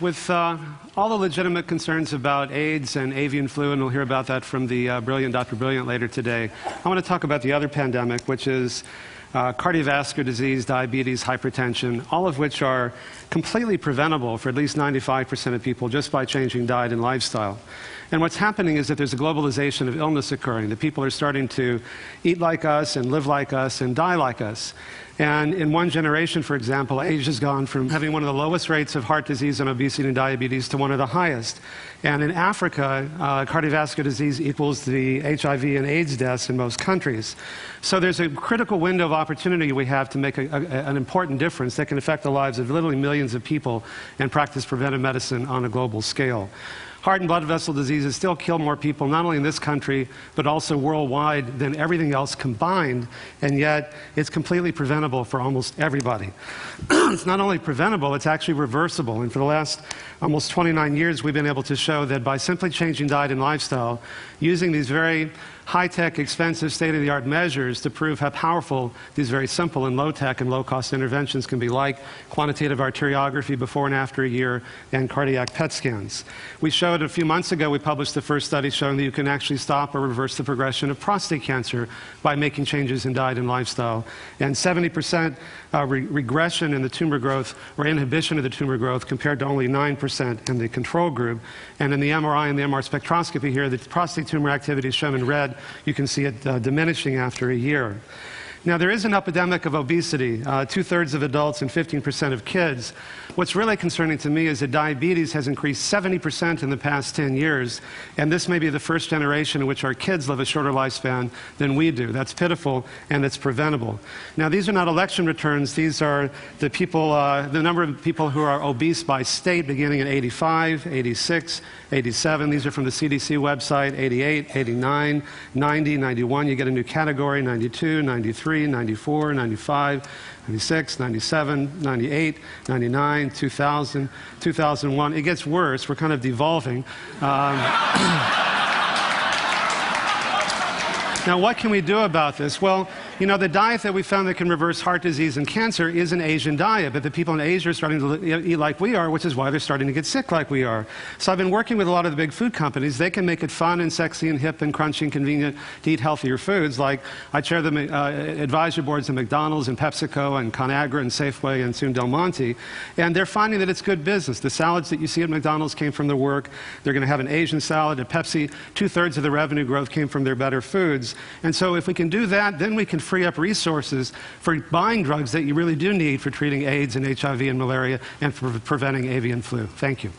With all the legitimate concerns about AIDS and avian flu, and we'll hear about that from the brilliant Dr. Brilliant later today, I want to talk about the other pandemic, which is cardiovascular disease, diabetes, hypertension, all of which are completely preventable for at least 95% of people just by changing diet and lifestyle. And what's happening is that there's a globalization of illness occurring. The people are starting to eat like us and live like us and die like us. And in one generation, for example, Asia's gone from having one of the lowest rates of heart disease and obesity and diabetes to one of the highest. And in Africa, cardiovascular disease equals the HIV and AIDS deaths in most countries. So there's a critical window of opportunity we have to make an important difference that can affect the lives of literally millions of people and practice preventive medicine on a global scale. Heart and blood vessel diseases still kill more people, not only in this country, but also worldwide than everything else combined, and yet it's completely preventable for almost everybody. It's not only preventable, it's actually reversible. And for the last almost 29 years, we've been able to show that by simply changing diet and lifestyle, using these very high-tech, expensive, state-of-the-art measures to prove how powerful these very simple and low-tech and low-cost interventions can be, like quantitative arteriography before and after a year and cardiac PET scans. We showed a few months ago, we published the first study showing that you can actually stop or reverse the progression of prostate cancer by making changes in diet and lifestyle. And 70% regression in the tumor growth or inhibition of the tumor growth compared to only 9% in the control group. And in the MRI and the MR spectroscopy here, the prostate tumor activity is shown in red. You can see it diminishing after a year. Now, there is an epidemic of obesity, 2/3 of adults and 15% of kids. What's really concerning to me is that diabetes has increased 70% in the past 10 years, and this may be the first generation in which our kids live a shorter lifespan than we do. That's pitiful, and it's preventable. Now, these are not election returns. These are the people, the number of people who are obese by state beginning in 85, 86, 87. These are from the CDC website, 88, 89, 90, 91. You get a new category, 92, 93. 94, 95, 96, 97, 98, 99, 2000, 2001. It gets worse. We're kind of devolving. Now, what can we do about this? Well, you know, the diet that we found that can reverse heart disease and cancer is an Asian diet, but the people in Asia are starting to eat like we are, which is why they're starting to get sick like we are. So I've been working with a lot of the big food companies. They can make it fun and sexy and hip and crunchy and convenient to eat healthier foods. Like, I chair the advisory boards of McDonald's and PepsiCo and ConAgra and Safeway and soon Del Monte, and they're finding that it's good business. The salads that you see at McDonald's came from their work. They're going to have an Asian salad. At Pepsi, 2/3 of the revenue growth came from their better foods. And so if we can do that, then we can free up resources for buying drugs that you really do need for treating AIDS and HIV and malaria and for preventing avian flu. Thank you.